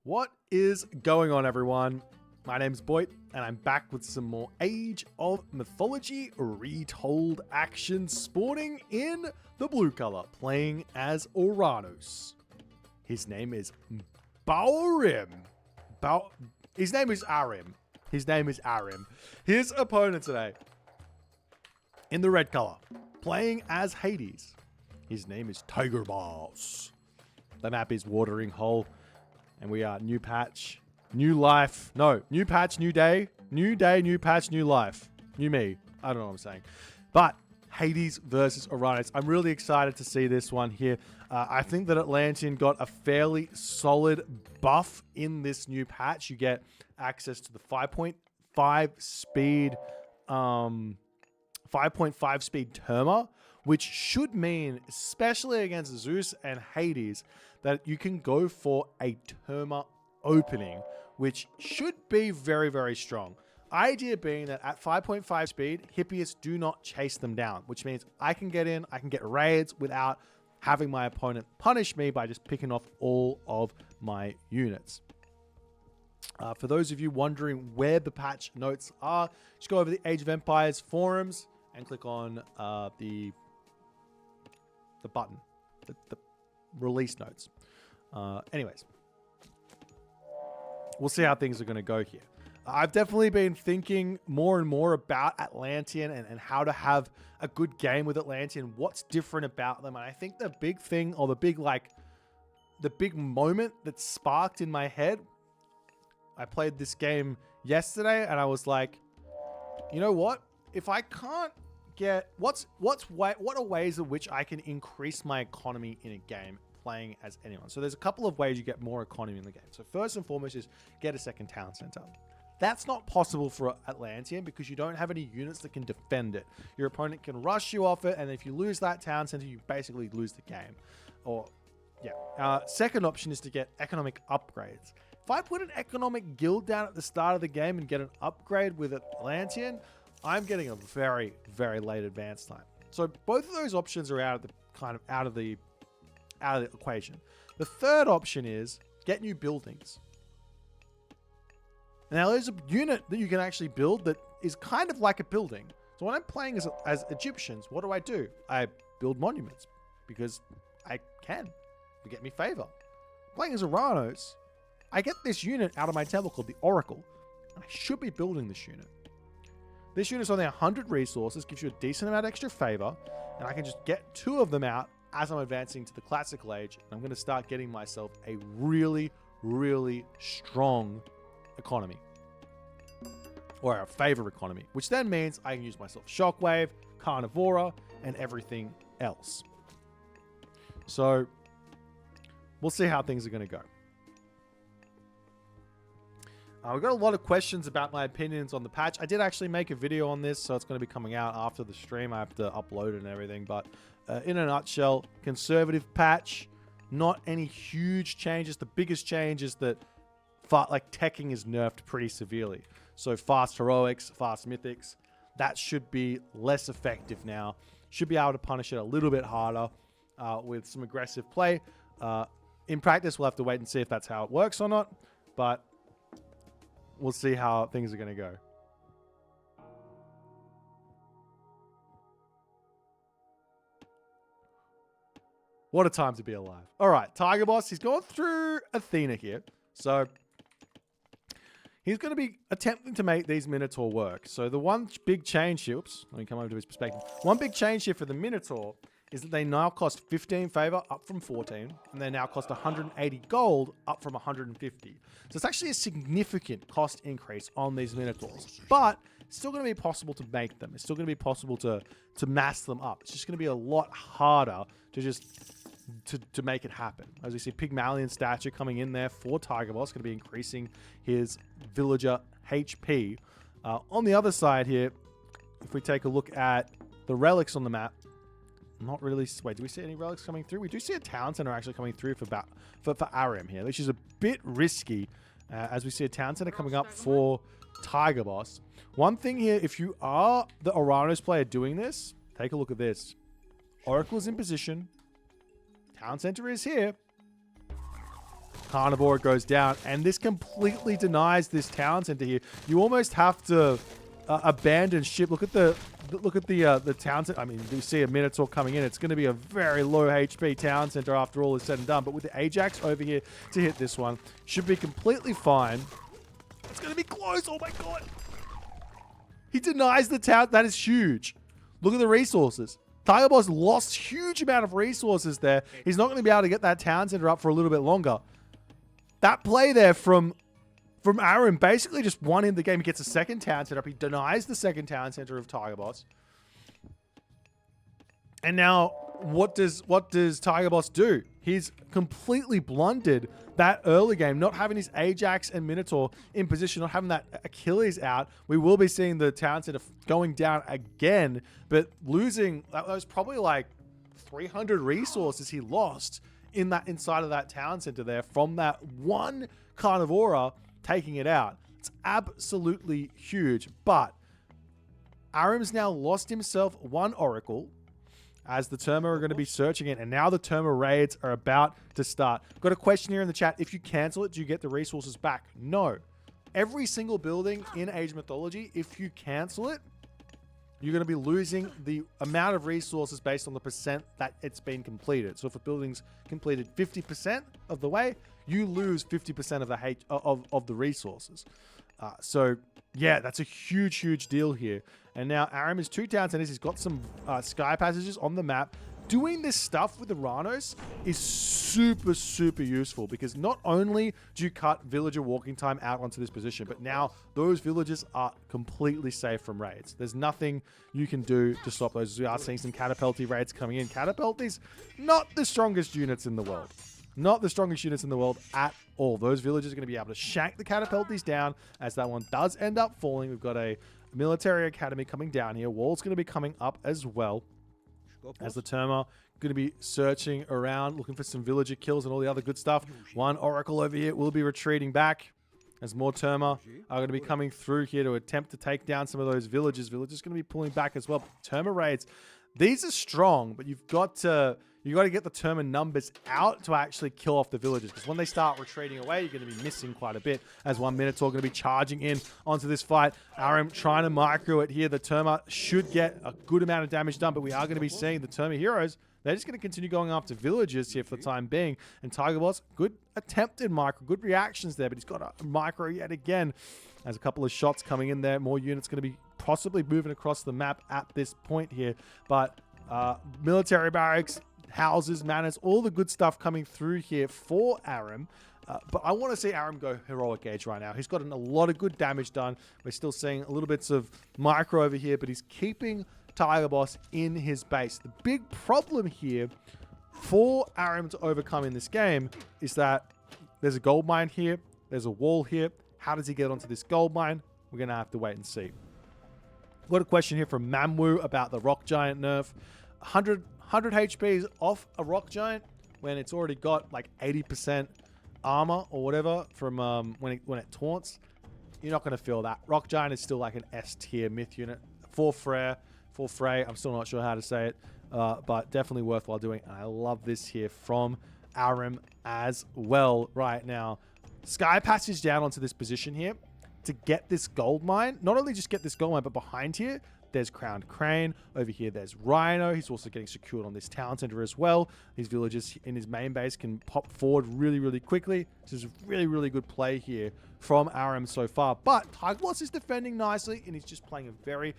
What is going on, everyone? My name's Boyd, and I'm back with some more Age of Mythology Retold action, spawning in the blue color, playing as Uranus. His name is Baurim. His name is Arim. His opponent today, in the red color, playing as Hades. His name is Tiger Boss. The map is Watering Hole. And we are new patch, new life. No, new patch, new day. New day, new patch, new life. New me. I don't know what I'm saying. But Hades versus Uranus. I'm really excited to see this one here. I think that Atlantean got a fairly solid buff in this new patch. You get access to the 5.5 speed, 5.5 speed Terma, which should mean, especially against Zeus and Hades, that you can go for a Terma opening, which should be very, very strong. Idea being that at 5.5 speed, Hippias do not chase them down, which means I can get in, I can get raids without having my opponent punish me by just picking off all of my units. For those of you wondering where the patch notes are, just go over the Age of Empires forums and click on the button, the release notes. Anyways, we'll see how things are going to go here. I've definitely been thinking more and more about Atlantean and how to have a good game with Atlantean, what's different about them. And I think the big thing, or the big moment that sparked in my head, I played this game yesterday and I was like, you know what? If I can't get, what are ways in which I can increase my economy in a game playing as anyone? So there's a couple of ways you get more economy in the game. So first and foremost is get a second town center. That's not possible for Atlantean because you don't have any units that can defend it. Your opponent can rush you off it, and if you lose that town center, you basically lose the game. Second option is to get economic upgrades. If I put an economic guild down at the start of the game and get an upgrade with Atlantean, I'm getting a very, very late advance time. So both of those options are out of the equation. The third option is get new buildings. Now there's a unit that you can actually build that is kind of like a building. So when I'm playing as Egyptians, what do? I build monuments because I can. To get me favor. Playing as Uranus, I get this unit out of my temple called the Oracle. And I should be building this unit. This unit's only 100 resources, gives you a decent amount of extra favor, and I can just get 2 of them out as I'm advancing to the classical age. And I'm going to start getting myself a really, really strong economy, or a favor economy, which then means I can use myself Shockwave, Carnivora, and everything else. So we'll see how things are going to go. We've got a lot of questions about my opinions on the patch. I did actually make a video on this, so it's going to be coming out after the stream. I have to upload it and everything, but in a nutshell, conservative patch, not any huge changes. The biggest change is that teching is nerfed pretty severely. So fast heroics, fast mythics, that should be less effective now. Should be able to punish it a little bit harder with some aggressive play. In practice, we'll have to wait and see if that's how it works or not, but we'll see how things are going to go. What a time to be alive. All right, Tiger Boss, he's going through Athena here. So he's going to be attempting to make these Minotaur work. So the one big change here, oops, let me come over to his perspective. One big change here for the Minotaur is that they now cost 15 favor up from 14, and they now cost 180 gold up from 150. So it's actually a significant cost increase on these Minotaurs, but it's still going to be possible to make them. It's still going to be possible to mass them up. It's just going to be a lot harder to make it happen. As we see, Pygmalion stature coming in there for Tiger Boss, going to be increasing his villager HP. On the other side here, if we take a look at the relics on the map, not really. Wait, do we see any relics coming through? We do see a town center actually coming through for Arim here, which is a bit risky, as we see a town center coming up for Tiger Boss. One thing here, if you are the Uranus player doing this, take a look at this. Oracle's in position. Town center is here. Carnivore goes down, and this completely denies this town center here. You almost have to abandon ship. Look at the town center. I mean, you see a Minotaur coming in. It's going to be a very low HP town center after all is said and done. But with the Ajax over here to hit this one, should be completely fine. It's going to be close. Oh my god! He denies the town. That is huge. Look at the resources. Tiger Boss lost huge amount of resources there. He's not going to be able to get that town center up for a little bit longer. That play there from AoM basically just won in the game. He gets a second town center up. He denies the second town center of Tiger Boss. And now, what does Tiger Boss do? He's completely blundered that early game, not having his Ajax and Minotaur in position, not having that Achilles out. We will be seeing the town center going down again, but losing, that was probably like 300 resources he lost inside of that town center there from that one Carnivora taking it out. It's absolutely huge, but AoM's now lost himself one Oracle, as the Terma are going to be searching it, and now the Terma raids are about to start. Got a question here in the chat. If you cancel it, do you get the resources back? No. Every single building in Age Mythology, if you cancel it, you're going to be losing the amount of resources based on the percent that it's been completed. So if a building's completed 50% of the way, you lose 50% of the resources. So yeah, that's a huge deal here. And now AoM is 2 town centers. He's got some sky passages on the map. Doing this stuff with the Rhinos is super useful, because not only do you cut villager walking time out onto this position, but now those villagers are completely safe from raids. There's nothing you can do to stop those. We are seeing some Catapulti raids coming in. Catapultis, not the strongest units in the world. Not the strongest units in the world at all. Those villagers are going to be able to shank the Catapultis down, as that one does end up falling. We've got a military academy coming down here. Wall's going to be coming up as well, as the Terma going to be searching around, looking for some villager kills and all the other good stuff. One Oracle over here will be retreating back, as more Terma are going to be coming through here to attempt to take down some of those villagers. Villagers going to be pulling back as well. Terma raids, these are strong, but you've got to get the Terma numbers out to actually kill off the villagers, because when they start retreating away, you're going to be missing quite a bit, as one Minotaur going to be charging in onto this fight. AoM trying to micro it here. The Terma should get a good amount of damage done, but we are going to be seeing the Terma heroes. They're just going to continue going after villagers here for the time being. And Tiger Boss, good attempted micro, good reactions there, but he's got a micro yet again. There's a couple of shots coming in there. More units going to be possibly moving across the map at this point here. But military barracks, houses, manors, all the good stuff coming through here for AoM. But I want to see AoM go heroic age right now. He's gotten a lot of good damage done. We're still seeing a little bits of micro over here, but he's keeping Tiger Boss in his base. The big problem here for AoM to overcome in this game is that there's a gold mine here, there's a wall here. How does he get onto this gold mine? We're going to have to wait and see. Got a question here from Mamwu about the rock giant nerf. 100 HP is off a rock giant when it's already got like 80% armor or whatever from when it taunts. You're not going to feel that. Rock giant is still like an S tier myth unit. For Frey, I'm still not sure how to say it, but definitely worthwhile doing. And I love this here from AoM as well right now. Sky passage down onto this position here to get this gold mine. Not only just get this gold mine, but behind here, there's Crowned Crane. Over here, there's Rhino. He's also getting secured on this town center as well. These villagers in his main base can pop forward really quickly. This is a really good play here from AoM so far. But Tiger Boss is defending nicely, and he's just playing a very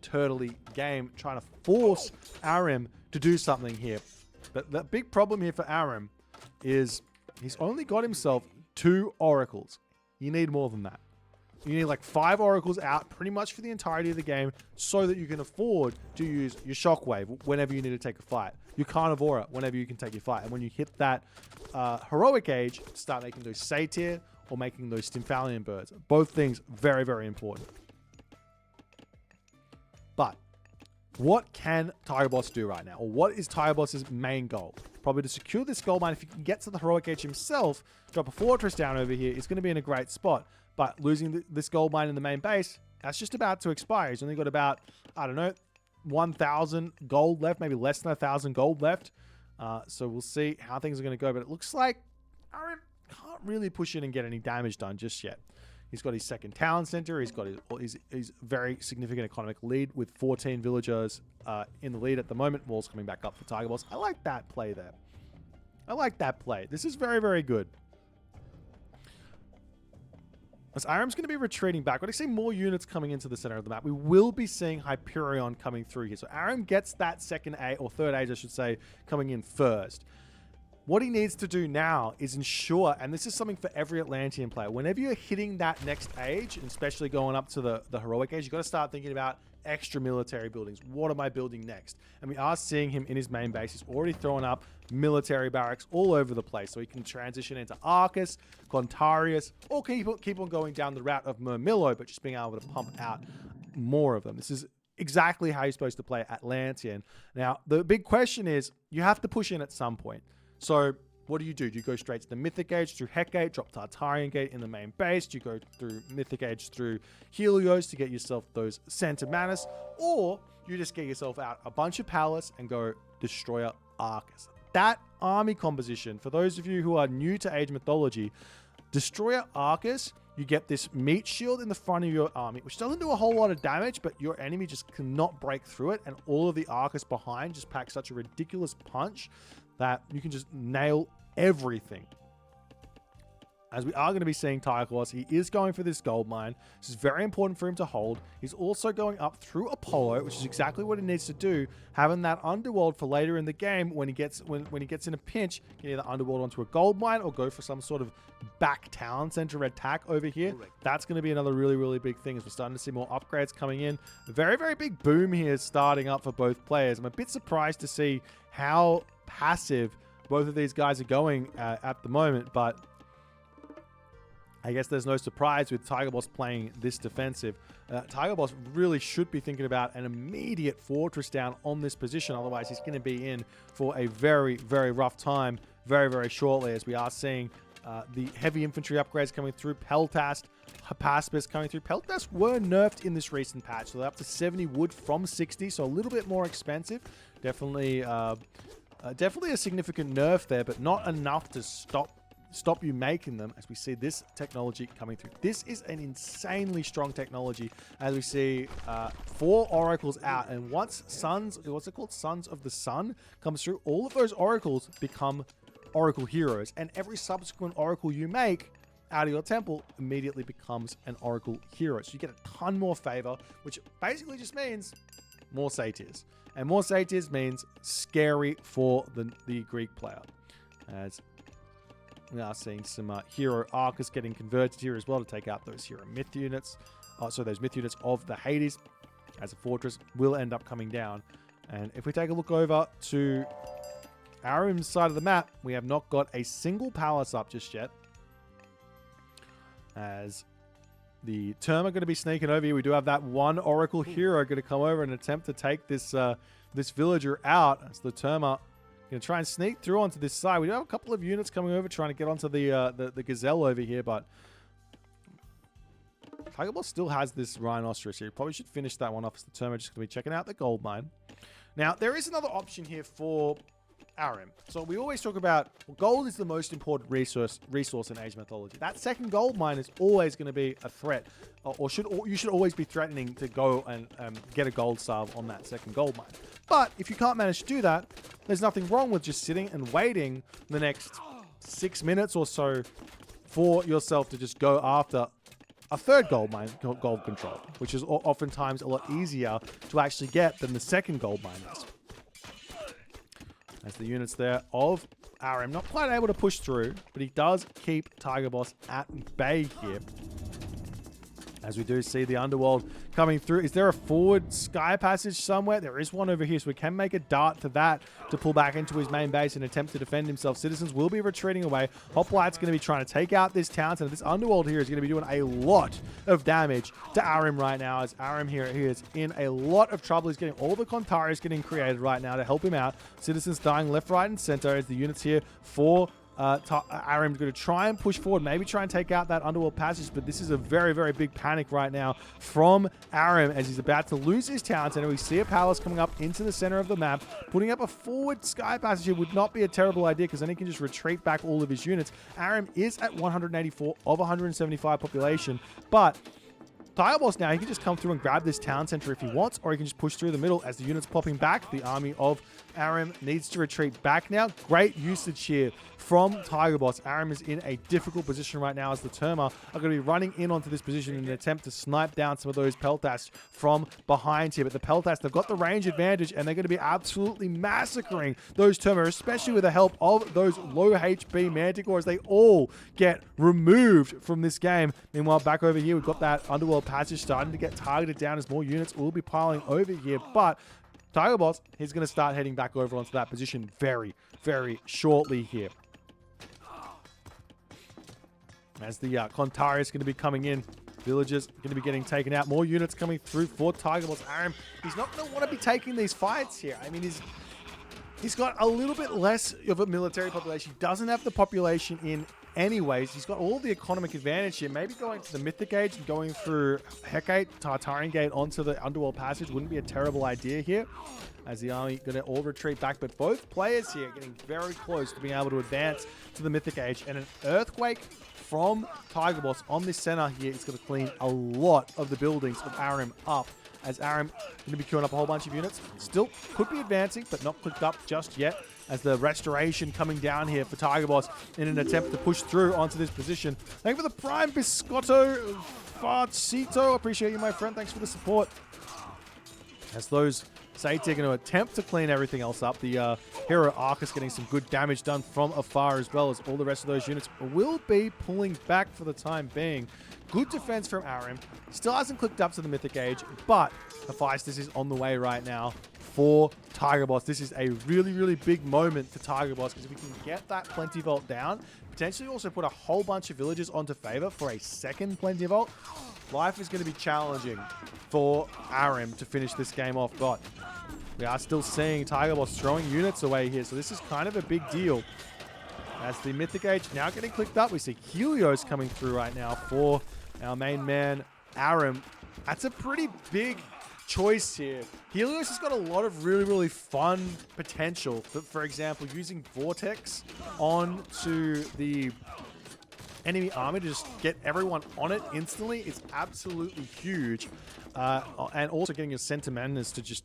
turtley game, trying to force AoM to do something here. But the big problem here for AoM is he's only got himself 2 oracles. You need more than that. You need like 5 oracles out pretty much for the entirety of the game, so that you can afford to use your shockwave whenever you need to take a fight, your carnivora whenever you can take your fight. And when you hit that heroic age, start making those satyr or making those Stymphalian birds. Both things very important. But what can Tiger Boss do right now? Or what is Tiger Boss's main goal? Probably to secure this gold mine. If he can get to the heroic age himself, drop a fortress down over here, he's going to be in a great spot. But losing this gold mine in the main base, that's just about to expire. He's only got about, I don't know, 1,000 gold left, maybe less than 1,000 gold left. So we'll see how things are going to go. But it looks like AoM can't really push in and get any damage done just yet. He's got his second town center. He's got his very significant economic lead with 14 villagers in the lead at the moment. Walls coming back up for Tiger Boss. I like that play there. I like that play. This is very, very good. As AoM's going to be retreating back, we're going to see more units coming into the center of the map. We will be seeing Hyperion coming through here. So AoM gets that second age, or third age, I should say, coming in first. What he needs to do now is ensure, and this is something for every Atlantean player, whenever you're hitting that next age, and especially going up to the heroic age, you've got to start thinking about extra military buildings. What am I building next? And we are seeing him in his main base. He's already throwing up military barracks all over the place, so he can transition into Arcus, Contarius, or keep on going down the route of Murmillo, but just being able to pump out more of them. This is exactly how you're supposed to play Atlantean. Now, the big question is, you have to push in at some point. So what do? Do you go straight to the Mythic Age through Hecate, drop Tartarian Gate in the main base? Do you go through Mythic Age through Helios to get yourself those Santa Manus? Or you just get yourself out a bunch of Palace and go Destroyer Arcus? That army composition, for those of you who are new to Age mythology, Destroyer Arcus, you get this meat shield in the front of your army, which doesn't do a whole lot of damage, but your enemy just cannot break through it, and all of the Arcus behind just pack such a ridiculous punch that you can just nail everything. As we are going to be seeing Tychlos, he is going for this gold mine. This is very important for him to hold. He's also going up through Apollo, which is exactly what he needs to do, having that underworld for later in the game when he gets in a pinch, can either underworld onto a gold mine or go for some sort of back town center attack over here. That's going to be another really, really big thing as we're starting to see more upgrades coming in. A very, very big boom here starting up for both players. I'm a bit surprised to see how passive both of these guys are going at the moment, but I guess there's no surprise with Tiger Boss playing this defensive. Tiger Boss really should be thinking about an immediate fortress down on this position. Otherwise, he's going to be in for a very, very rough time very, very shortly, as we are seeing the heavy infantry upgrades coming through. Peltast, Hypaspis coming through. Peltast were nerfed in this recent patch, so they're up to 70 wood from 60, so a little bit more expensive. Definitely a significant nerf there, but not enough to stop you making them, as we see this technology coming through. This is an insanely strong technology, as we see 4 oracles out, and once Sons of the Sun comes through, all of those oracles become oracle heroes, and every subsequent oracle you make out of your temple immediately becomes an oracle hero. So you get a ton more favor, which basically just means more satyrs. And more satyrs means scary for the Greek player, as we are seeing some hero Arcus getting converted here as well to take out those hero myth units. So those myth units of the Hades as a fortress will end up coming down. And if we take a look over to AoM's side of the map, we have not got a single palace up just yet, as the Terma are going to be sneaking over here. We do have that one oracle hero going to come over and attempt to take this this villager out. As the Terma going to try and sneak through onto this side. We do have a couple of units coming over trying to get onto the Gazelle over here, but Tiger Boss still has this Rhinoceros here. Probably should finish that one off, as the Terma just going to be checking out the gold mine. Now, there is another option here for AoM. So we always talk about, well, gold is the most important resource in Age mythology. That second gold mine is always going to be a threat, or you should always be threatening to go and get a gold salve on that second gold mine. But if you can't manage to do that, there's nothing wrong with just sitting and waiting the next 6 minutes or so for yourself to just go after a third gold mine, gold control, which is oftentimes a lot easier to actually get than the second gold mine is. As the units there of AoM not quite able to push through, but he does keep Tiger Boss at bay here. As we do see the underworld coming through. Is there a forward sky passage somewhere? There is one over here, so we can make a dart to that to pull back into his main base and attempt to defend himself. Citizens will be retreating away. Hoplite's going to be trying to take out this town, and this underworld here is going to be doing a lot of damage to AoM right now, as AoM here he is in a lot of trouble. He's getting all the Contarius getting created right now to help him out. Citizens dying left, right, and center as the units here for AoM's going to try and push forward, maybe try and take out that underworld passage, but this is a very, very big panic right now from AoM as he's about to lose his town center. We see a palace coming up into the center of the map. Putting up a forward sky passage here would not be a terrible idea because then he can just retreat back all of his units. AoM is at 184 of 175 population, but Tiger Boss now, he can just come through and grab this town center if he wants, or he can just push through the middle as the unit's popping back. The army of AoM needs to retreat back now. Great usage here from Tiger Boss. AoM is in a difficult position right now as the Terma are going to be running in onto this position in an attempt to snipe down some of those Peltas from behind here. But the Peltas, they've got the range advantage and they're going to be absolutely massacring those Terma, especially with the help of those low HP Manticores. They all get removed from this game. Meanwhile, back over here, we've got that Underworld passage starting to get targeted down as more units will be piling over here. But Tiger Boss, he's going to start heading back over onto that position very, very shortly here. As the Kontari is going to be coming in. Villagers going to be getting taken out. More units coming through for Tiger Boss. AoM, he's not going to want to be taking these fights here. I mean, he's got a little bit less of a military population. He doesn't have the population in anyways. He's got all the economic advantage here. Maybe going to the Mythic Age and going through Hecate, Tartarian Gate onto the Underworld Passage wouldn't be a terrible idea here. As the army going to all retreat back. But both players here getting very close to being able to advance to the Mythic Age. And an Earthquake from Tiger Boss on this center here is going to clean a lot of the buildings of AoM up. As AoM going to be queuing up a whole bunch of units. Still could be advancing, but not clicked up just yet. As the restoration coming down here for Tiger Boss in an attempt to push through onto this position. Thank you for the Prime Biscotto Farcito. Appreciate you, my friend. Thanks for the support. As those Saiti are going to attempt to clean everything else up. The Hero Arcus getting some good damage done from afar, as well as all the rest of those units will be pulling back for the time being. Good defense from AoM. Still hasn't clicked up to the Mythic Age, but Hephaestus is on the way right now for Tiger Boss. This is a really, really big moment for Tiger Boss, because if we can get that Plenty Vault down, potentially also put a whole bunch of villages onto favor for a second Plenty Vault, life is going to be challenging for AoM to finish this game off. But we are still seeing Tiger Boss throwing units away here, so this is kind of a big deal. As the Mythic Age now getting clicked up, we see Helios coming through right now for our main man, AoM. That's a pretty big choice here. Helios has got a lot of really, really fun potential. For example, using Vortex onto the enemy army to just get everyone on it instantly is absolutely huge. And also getting a Sentimentus to just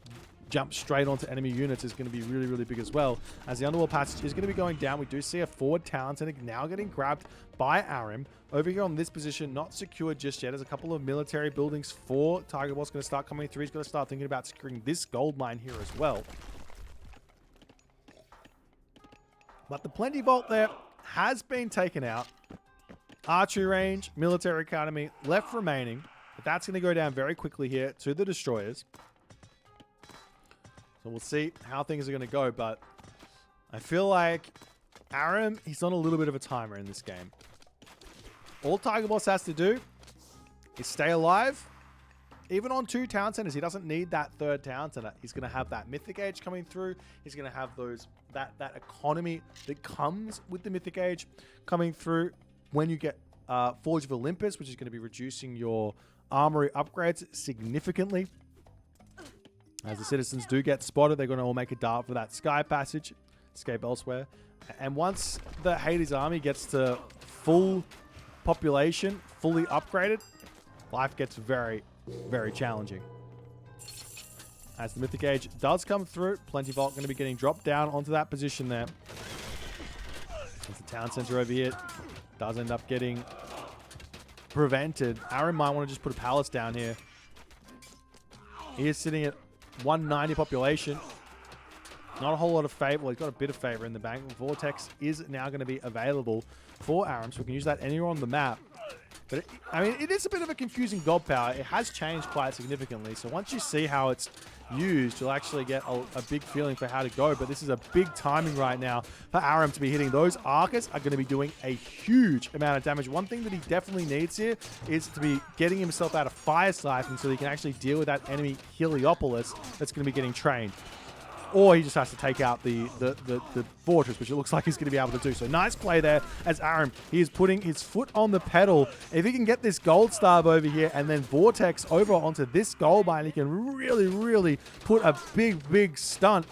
jump straight onto enemy units is going to be really, really big as well. As the Underworld Passage is going to be going down, we do see a forward town center now getting grabbed by AoM. Over here on this position, not secured just yet. There's a couple of military buildings for Tiger Boss going to start coming through. He's going to start thinking about securing this gold mine here as well. But the Plenty Vault there has been taken out. Archery range, military academy left remaining. But that's going to go down very quickly here to the destroyers. So we'll see how things are going to go, but I feel like AoM, he's on a little bit of a timer in this game. All Tiger Boss has to do is stay alive. Even on 2 town centers, he doesn't need that 3rd town center. He's going to have that Mythic Age coming through. He's going to have those that economy that comes with the Mythic Age coming through when you get Forge of Olympus, which is going to be reducing your armory upgrades significantly. As the citizens do get spotted, they're going to all make a dart for that sky passage, escape elsewhere. And once the Hades army gets to full population, fully upgraded, life gets very, very challenging. As the Mythic Age does come through, Plenty Vault going to be getting dropped down onto that position there. As the town center over here does end up getting prevented. AoM might want to just put a palace down here. He is sitting at 190 population. Not a whole lot of favor. Well, he's got a bit of favor in the bank. Vortex is now going to be available for AoM, so we can use that anywhere on the map. But I mean, it is a bit of a confusing god power. It has changed quite significantly. So once you see how it's used, you'll actually get a big feeling for how to go. But this is a big timing right now for AoM to be hitting. Those Arcus are going to be doing a huge amount of damage. One thing that he definitely needs here is to be getting himself out of Fire Siphon so he can actually deal with that enemy Heliopolis that's going to be getting trained. or he just has to take out the fortress, which it looks like he's going to be able to do. So nice play there as AoM, he is putting his foot on the pedal. If he can get this gold star over here and then vortex over onto this gold mine, he can really put a big stunt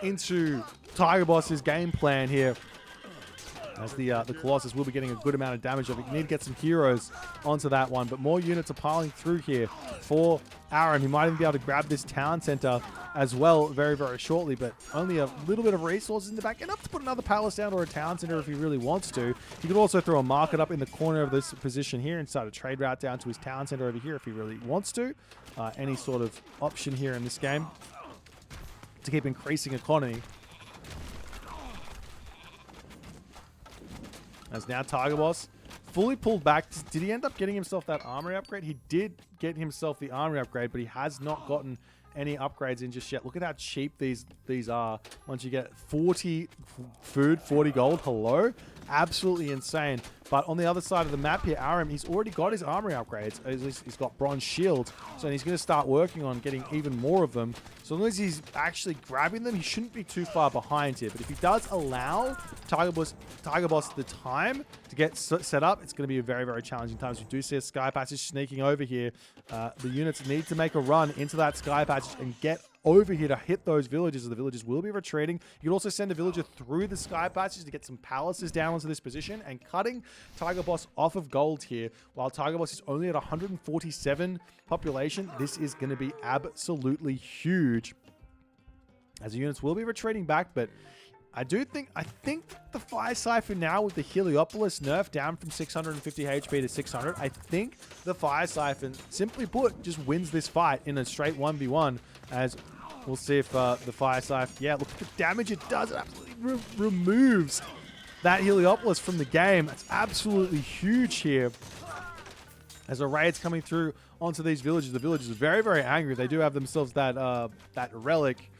into Tiger Boss's game plan here. As the Colossus will be getting a good amount of damage. You need to get some heroes onto that one, but more units are piling through here for AoM. He might even be able to grab this town center as well very shortly, but only a little bit of resources in the back, enough to put another palace down or a town center if he really wants to. He could also throw a market up in the corner of this position here and start a trade route down to his town center over here if he really wants to. Any sort of option here in this game to keep increasing economy. As now Tiger Boss fully pulled back. Did he end up getting himself that armory upgrade? He did get himself the armory upgrade, but he has not gotten any upgrades in just yet. Look at how cheap these are. Once you get 40 food, 40 gold. Hello? Absolutely insane. But on the other side of the map here, AoM, he's already got his armory upgrades. He's got bronze shields. So he's going to start working on getting even more of them. So as long as he's actually grabbing them, he shouldn't be too far behind here. But if he does allow Tiger Boss the time to get set up, it's going to be a very challenging time. So you do see a sky passage sneaking over here. The units need to make a run into that sky passage and get over here to hit those villages. The villagers will be retreating. You can also send a villager through the sky passage to get some palaces down onto this position, and cutting Tiger Boss off of gold here. While Tiger Boss is only at 147 population, this is going to be absolutely huge, as the units will be retreating back. But I think the Fire Siphon now, with the Heliopolis nerf down from 650 HP to 600, I think the Fire Siphon, simply put, just wins this fight in a straight 1v1. As we'll see if the Fire Siphon, yeah, look at the damage it does. It absolutely removes that Heliopolis from the game. That's absolutely huge here. As a raid's coming through onto these villages, the villagers are very angry. They do have themselves that relic.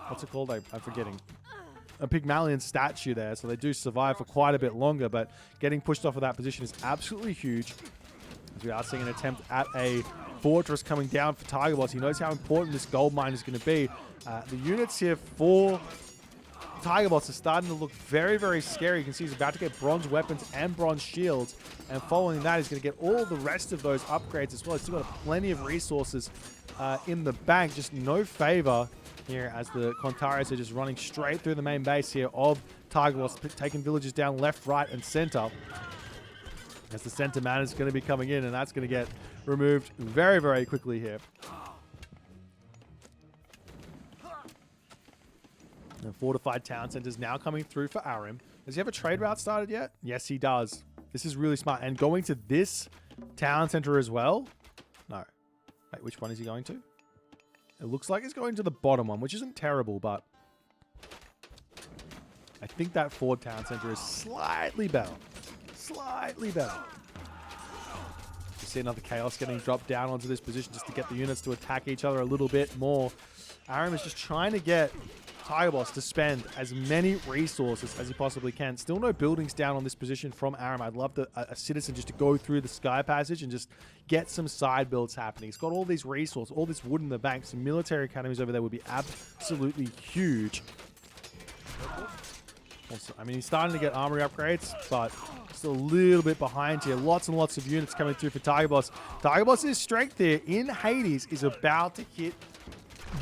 What's it called? I'm forgetting. A Pygmalion statue there, so they do survive for quite a bit longer, but getting pushed off of that position is absolutely huge. As we are seeing an attempt at a fortress coming down for Tiger Boss. He knows how important this gold mine is going to be. The units here for Tiger Boss are starting to look very scary. You can see he's about to get bronze weapons and bronze shields, and following that, he's going to get all the rest of those upgrades as well. He's still got plenty of resources in the bank, just no favor here as the Contaris are just running straight through the main base here of Tiger Boss, taking villages down left, right, and center. As the center man is going to be coming in, and that's going to get removed very quickly here. And fortified town centers now coming through for AoM. Does he have a trade route started yet? Yes, he does. This is really smart. And going to this town center as well? No. Wait, which one is he going to? It looks like he's going to the bottom one, which isn't terrible, but I think that Ford town center is slightly better. Slightly better. You see another chaos getting dropped down onto this position just to get the units to attack each other a little bit more. AoM is just trying to get Tiger Boss to spend as many resources as he possibly can. Still no buildings down on this position from AoM. I'd love a citizen just to go through the sky passage and just get some side builds happening. He's got all these resources, all this wood in the bank. Some military academies over there would be absolutely huge. Also, I mean, he's starting to get armory upgrades, but still a little bit behind here. Lots and lots of units coming through for Tiger Boss. Tiger Boss's strength here in Hades is about to hit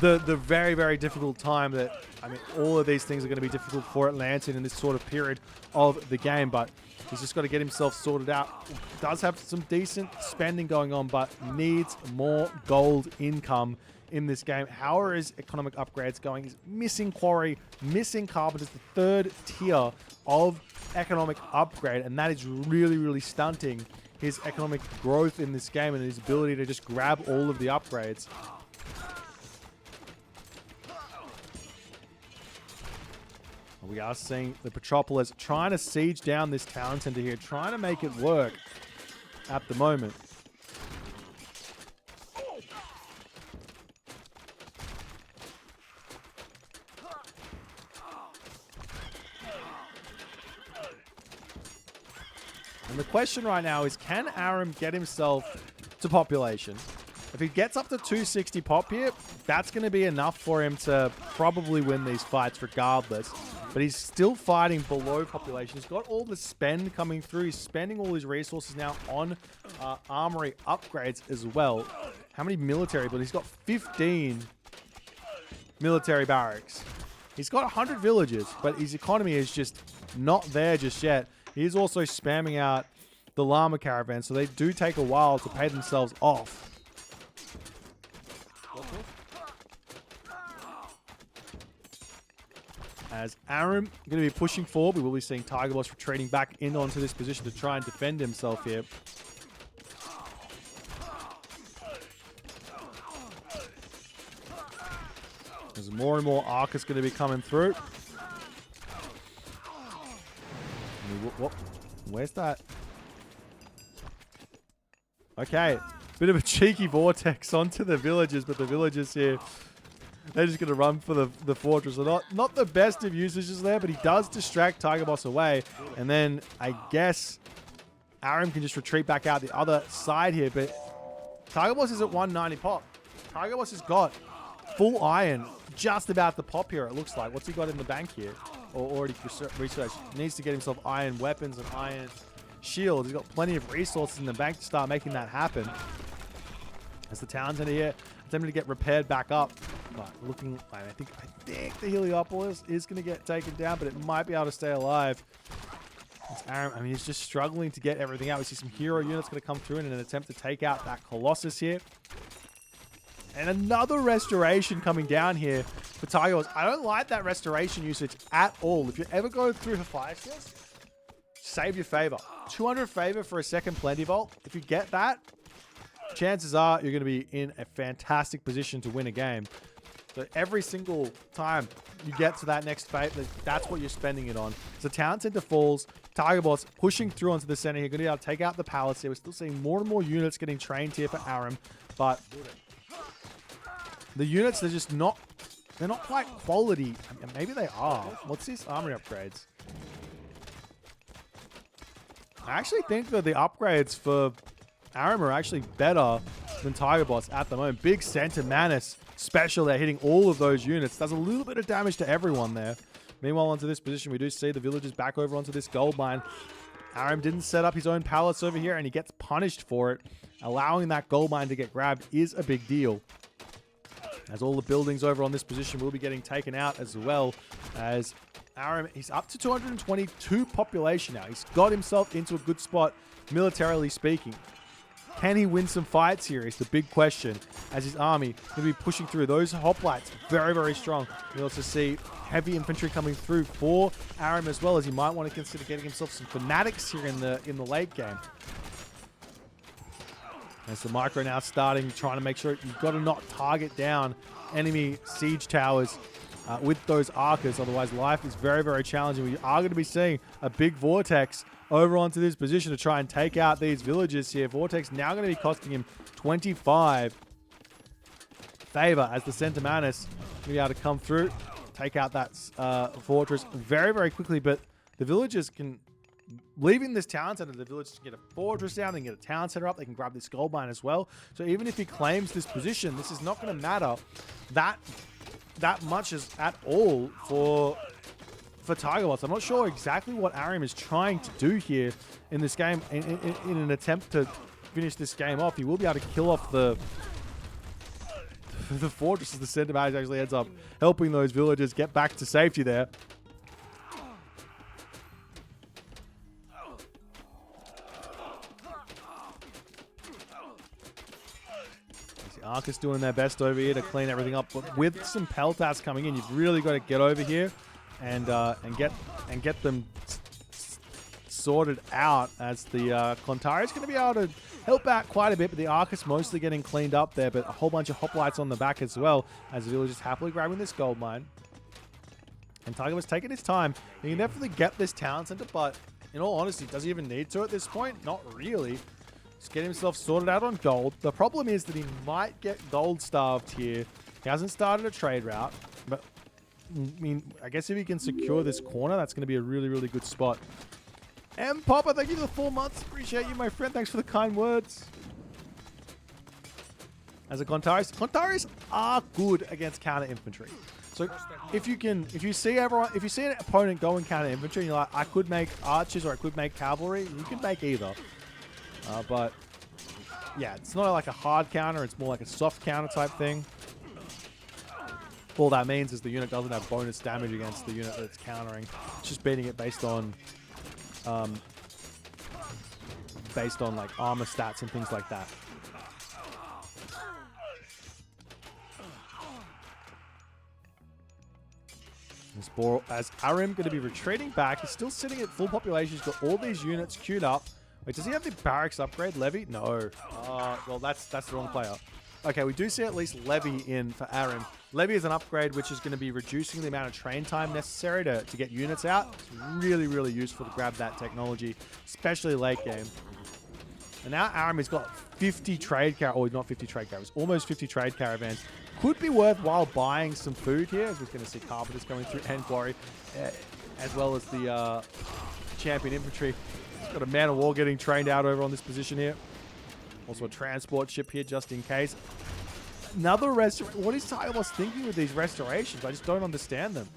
the very difficult time that, I mean, all of these things are going to be difficult for Atlantean in this sort of period of the game, but he's just got to get himself sorted out. Does have some decent spending going on, but needs more gold income in this game. How are his economic upgrades going? He's missing quarry, missing carpenters, the third tier of economic upgrade, and that is really stunting his economic growth in this game and his ability to just grab all of the upgrades. We are seeing the Petropolis trying to siege down this town center here, trying to make it work at the moment. And the question right now is, can AoM get himself to population? If he gets up to 260 pop here, that's going to be enough for him to probably win these fights regardless. But he's still fighting below population. He's got all the spend coming through. He's spending all his resources now on armory upgrades as well. How many military? But he's got 15 military barracks. He's got 100 villages, but his economy is just not there just yet. He's also spamming out the llama caravan, so they do take a while to pay themselves off. As AoM going to be pushing forward, we will be seeing Tiger Boss retreating back in onto this position to try and defend himself here. There's more and more Arcus going to be coming through. Where's that? Okay, bit of a cheeky vortex onto the villagers, but the villagers here, they're just going to run for the fortress. So not the best of usages there, but he does distract Tiger Boss away. And then I guess AoM can just retreat back out the other side here. But Tiger Boss is at 190 pop. Tiger Boss has got full iron just about to pop here, it looks like. What's he got in the bank here? Or already researched. He needs to get himself iron weapons and iron shields. He's got plenty of resources in the bank to start making that happen. As the town's in here, attempting to get repaired back up. But looking, I think the Heliopolis is going to get taken down, but it might be able to stay alive. AoM, I mean, he's just struggling to get everything out. We see some hero units going to come through in an attempt to take out that Colossus here. And another restoration coming down here for Tiger Boss. I don't like that restoration usage at all. If you ever go through Hephaestus, save your favor. 200 favor for a second Plenty Vault. If you get that, chances are you're going to be in a fantastic position to win a game. So every single time you get to that next phase, that's what you're spending it on. So town center falls. Tiger Boss pushing through onto the center here. Going to be able to take out the palace here. We're still seeing more and more units getting trained here for AoM. But the units, they're just not, they're not quite quality. I mean, maybe they are. What's these armory upgrades? I actually think that the upgrades for AoM are actually better than Tiger Boss at the moment. Big Center Manus special there, hitting all of those units. Does a little bit of damage to everyone there. Meanwhile, onto this position, we do see the villagers back over onto this gold mine. AoM didn't set up his own palace over here, and he gets punished for it. Allowing that gold mine to get grabbed is a big deal. As all the buildings over on this position will be getting taken out as well. As AoM, he's up to 222 population now. He's got himself into a good spot, militarily speaking. Can he win some fights here is the big question, as his army will be pushing through. Those hoplites, very, very strong. We also see heavy infantry coming through for AoM as well, as he might want to consider getting himself some fanatics here in the late game. As the micro now starting, trying to make sure you've got to not target down enemy siege towers with those archers. Otherwise, life is very, very challenging. We are going to be seeing a big vortex over onto this position to try and take out these villages here. Vortex now going to be costing him 25 favor as the Center Manus will be able to come through, take out that fortress very, very quickly. But the villagers can, leaving this town center, the villagers can get a fortress down, they can get a town center up, they can grab this gold mine as well. So even if he claims this position, this is not going to matter that much as at all for Tiger Boss. I'm not sure exactly what AoM is trying to do here in this game in an attempt to finish this game off. He will be able to kill off the fortress as the Center Manus actually ends up helping those villagers get back to safety there. Arcus doing their best over here to clean everything up, but with some Peltas coming in, you've really got to get over here and get them sorted out, as the Clontari is going to be able to help out quite a bit, but the Arcus mostly getting cleaned up there, but a whole bunch of hoplites on the back as well, as the villagers happily grabbing this gold mine. And Tiger was taking his time. He can definitely get this town center, but in all honesty, does he even need to at this point? Not really. Just get himself sorted out on gold. The problem is that he might get gold starved here. He hasn't started a trade route, but I mean, I guess if he can secure this corner, that's going to be a really, really good spot. And Papa, thank you for the 4 months. Appreciate you, my friend. Thanks for the kind words. as a Contaris. Contaris are good against counter infantry. So if you see an opponent go in counter infantry, and you're like, I could make archers or I could make cavalry, you can make either. But yeah, it's not like a hard counter, it's more like a soft counter type thing. All that means is the unit doesn't have bonus damage against the unit that it's countering. It's just beating it based on like armor stats and things like that. As Arim going to be retreating back, he's still sitting at full population. He's got all these units queued up. Wait, does he have the barracks upgrade? Levy? No. Well, that's the wrong player. Okay, we do see at least Levy in for Arim. Levy is an upgrade which is going to be reducing the amount of train time necessary to get units out. It's really, really useful to grab that technology, especially late game. And now Arim has got 50 trade caravans, or not 50 trade caravans, almost 50 trade caravans. Could be worthwhile buying some food here, as we're going to see carpenters coming through and quarry, as well as the champion infantry. He's got a man of war getting trained out over on this position here. Also a transport ship here just in case. Another restoration. What is Tiger Boss thinking with these restorations? I just don't understand them.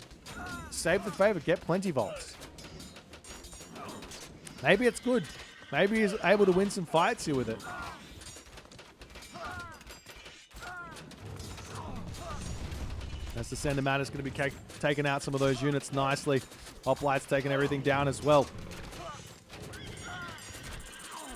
Save the favor, get plenty vaults. Maybe it's good. Maybe he's able to win some fights here with it. As the Sender Man is going to be taking out some of those units nicely. Hoplite's taking everything down as well.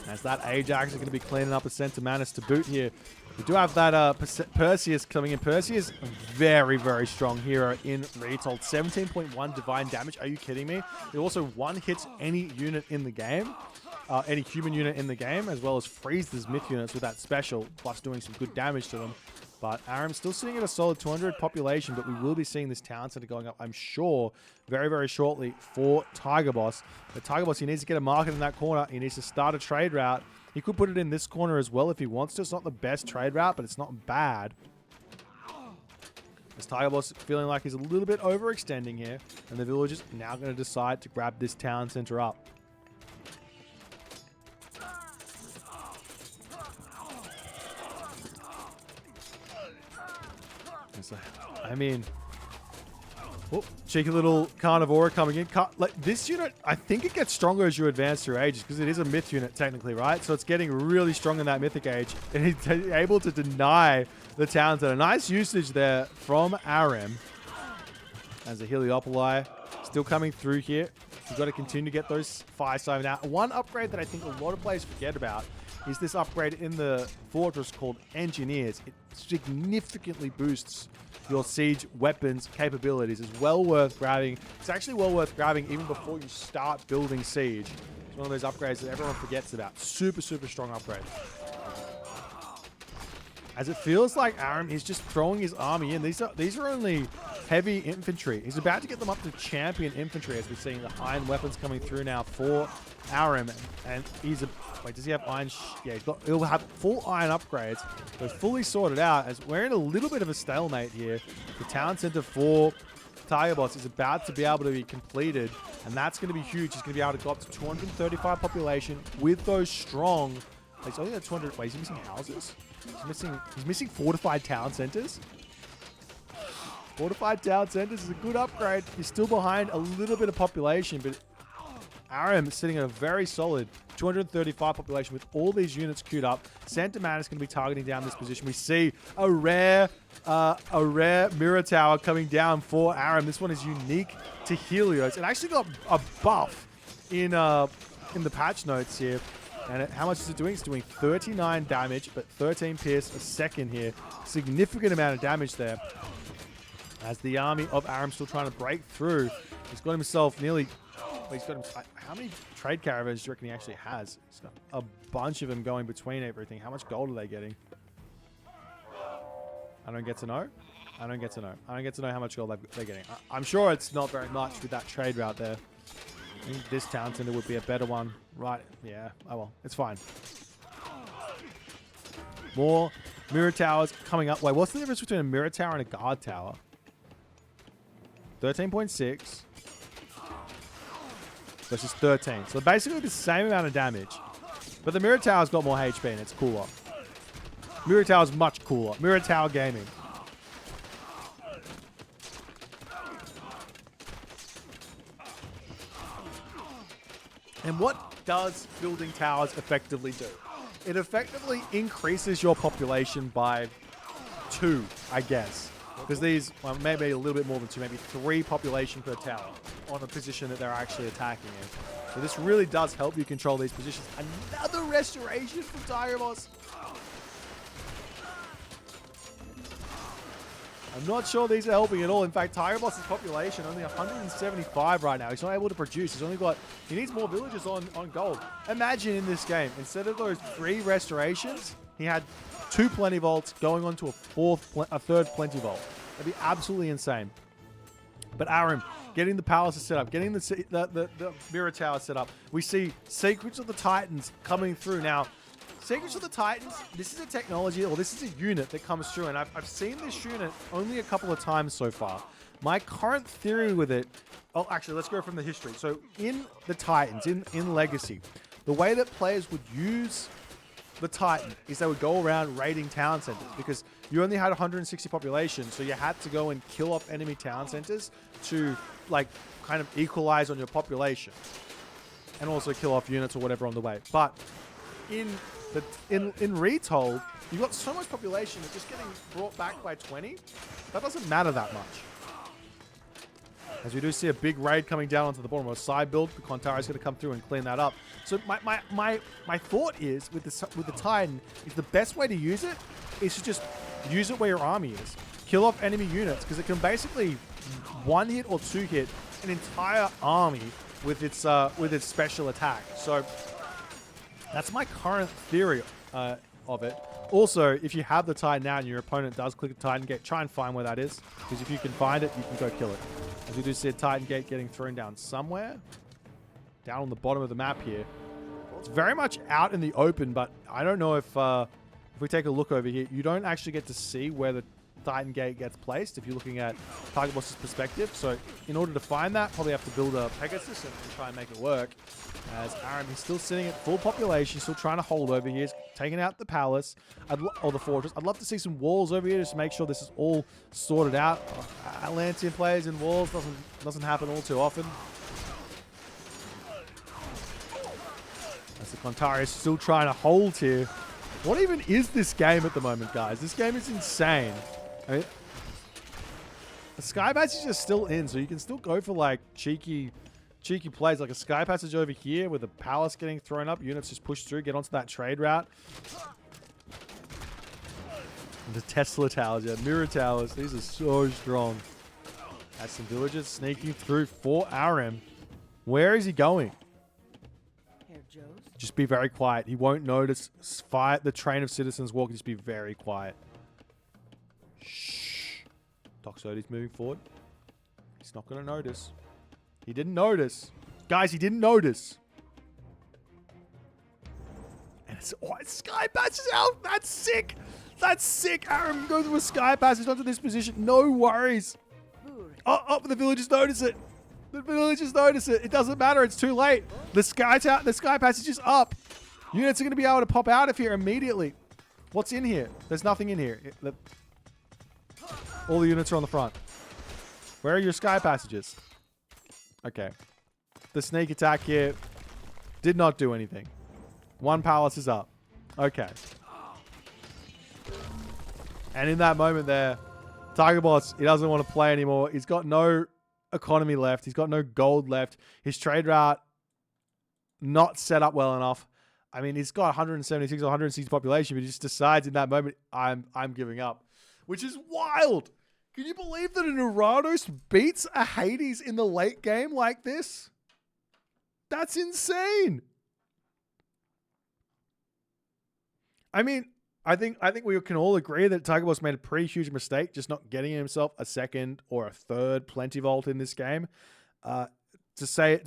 As that Ajax is going to be cleaning up a Center Manus to boot here. We do have that Perseus coming in. Perseus, a very, very strong hero in Retold. 17.1 divine damage. Are you kidding me? It also one-hits any unit in the game. Any human unit in the game, as well as freezes myth units with that special, plus doing some good damage to them. But Arim's still sitting at a solid 200 population, but we will be seeing this town center going up, I'm sure, very, very shortly for Tiger Boss. But Tiger Boss, he needs to get a market in that corner. He needs to start a trade route. He could put it in this corner as well if he wants to. It's not the best trade route, but it's not bad. As Tiger Boss feeling like he's a little bit overextending here, and the villagers now going to decide to grab this town center up. I mean, cheeky little Carnivora coming in. Like this unit, I think it gets stronger as you advance through ages because it is a myth unit technically, right? So it's getting really strong in that mythic age, and he's able to deny the towns. A nice usage there from Arim. As a Heliopoli still coming through here. You've got to continue to get those fire siren. Now, one upgrade that I think a lot of players forget about is this upgrade in the fortress called Engineers. It significantly boosts your siege weapons capabilities. It's well worth grabbing. It's actually well worth grabbing even before you start building siege. It's one of those upgrades that everyone forgets about. Super, super strong upgrade. As it feels like Arim is just throwing his army in. These are only heavy infantry. He's about to get them up to champion infantry as we're seeing the iron weapons coming through now for Arim. And he's a... Wait, does he have iron? Yeah, he'll have full iron upgrades. So it's fully sorted out as we're in a little bit of a stalemate here. The town center for Tiger Boss is about to be able to be completed. And that's going to be huge. He's going to be able to go up to 235 population with those strong... He's only at 200... Wait, is he missing houses? He's missing fortified town centers. Fortified town centers is a good upgrade. He's still behind a little bit of population, but Arim is sitting at a very solid 235 population with all these units queued up. Santa Man is going to be targeting down this position. We see a rare mirror tower coming down for Arim. This one is unique to Helios. It actually got a buff in the patch notes here. And how much is it doing? It's doing 39 damage, but 13 pierce a second here. Significant amount of damage there. As the army of Arim still trying to break through. He's got himself nearly... how many trade caravans do you reckon he actually has? He's got a bunch of them going between everything. How much gold are they getting? I don't get to know. I don't get to know. I don't get to know how much gold they're getting. I'm sure it's not very much with that trade route there. I think this town center would be a better one. Right, yeah. Oh well, it's fine. More mirror towers coming up. Wait, what's the difference between a mirror tower and a guard tower? 13.6 versus 13. So basically the same amount of damage. But the mirror tower's got more HP and it's cooler. Mirror Tower is much cooler. Mirror Tower Gaming. And what does building towers effectively do? It effectively increases your population by 2, I guess. Because these, well, maybe a little bit more than 2, maybe 3 population per tower on a position that they're actually attacking in. So this really does help you control these positions. Another restoration from Tiger Boss. I'm not sure these are helping at all. In fact, Tiger Boss's population only 175 right now. He's not able to produce. He needs more villagers on gold. Imagine in this game, instead of those 3 restorations, he had 2 plenty vaults going on to a third plenty vault. That'd be absolutely insane. But AoM, getting the palaces set up, getting the mirror tower set up. We see Secrets of the Titans coming through now. Secrets of the Titans, this is a technology, or this is a unit that comes through, and I've seen this unit only a couple of times so far. My current theory with it, oh, actually, let's go from the history. So in the Titans, in Legacy, the way that players would use the Titan is they would go around raiding town centers, because you only had 160 population, so you had to go and kill off enemy town centers to, like, kind of equalize on your population, and also kill off units or whatever on the way. But in Retold, you've got so much population that just getting brought back by 20, that doesn't matter that much. As we do see a big raid coming down onto the bottom of a side build, the Kontara is going to come through and clean that up. So my thought is, with the Titan, is the best way to use it is to just use it where your army is. Kill off enemy units, because it can basically 1 hit or 2 hit an entire army with its special attack. So that's my current theory of it. Also, if you have the Titan now and your opponent does click the Titan Gate, try and find where that is, because if you can find it, you can go kill it. As we do see a Titan Gate getting thrown down somewhere, down on the bottom of the map here. It's very much out in the open, but I don't know if we take a look over here, you don't actually get to see where the Titan Gate gets placed if you're looking at Tiger Boss's perspective. So in order to find that, probably have to build a Pegasus and try and make it work. As AoM is still sitting at full population, still trying to hold over here. He's taking out the palace, or the fortress. I'd love to see some walls over here just to make sure this is all sorted out. Atlantean players in walls doesn't happen all too often. As the Kontara is still trying to hold here. What even is this game at the moment, guys? This game is insane. I mean, the Sky Passage is still in, so you can still go for like cheeky plays, like a Sky Passage over here with a palace getting thrown up. Units just push through, get onto that trade route. And the Tesla towers, yeah, mirror towers. These are so strong. Has some villagers sneaking through for AoM. Where is he going? Just be very quiet. He won't notice. Fight the train of citizens walking. Just be very quiet. Shh. Doxody's moving forward. He's not going to notice. He didn't notice. Guys, he didn't notice. And it's Sky Passage out. That's sick. That's sick. AoM goes with a Sky Passage onto this position. No worries. Oh, the villagers notice it. The villagers notice it. It doesn't matter. It's too late. The Sky Passage is up. Units are going to be able to pop out of here immediately. What's in here? There's nothing in here. All the units are on the front. Where are your Sky Passages? Okay. The sneak attack here did not do anything. One palace is up. Okay. And in that moment there, Tiger Boss, he doesn't want to play anymore. He's got no economy left. He's got no gold left. His trade route not set up well enough. I mean, he's got 176 or 160 population, but he just decides in that moment, I'm giving up. Which is wild. Can you believe that an Uranos beats a Hades in the late game like this? That's insane. I mean, I think we can all agree that Tiger Boss made a pretty huge mistake just not getting himself a second or a third Plenty Vault in this game. To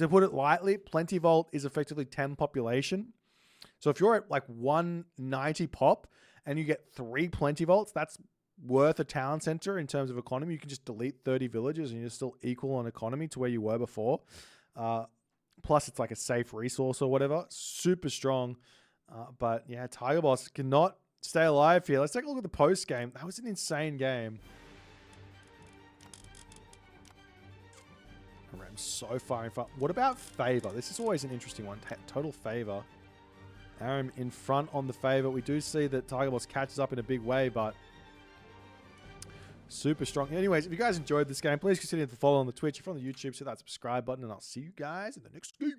put it lightly, Plenty Vault is effectively 10 population. So if you're at like 190 pop and you get 3 Plenty Vaults, that's worth a town center in terms of economy. You can just delete 30 villages and you're still equal on economy to where you were before. Plus it's like a safe resource or whatever. Super strong. But yeah, Tiger Boss cannot stay alive here. Let's take a look at the post game. That was an insane game. I'm so far in front. What about favor? This is always an interesting one. Total favor. AoM in front on the favor. We do see that Tiger Boss catches up in a big way, but super strong. Anyways, if you guys enjoyed this game, please consider to follow on the Twitch. If you're on the YouTube, hit that subscribe button, and I'll see you guys in the next game.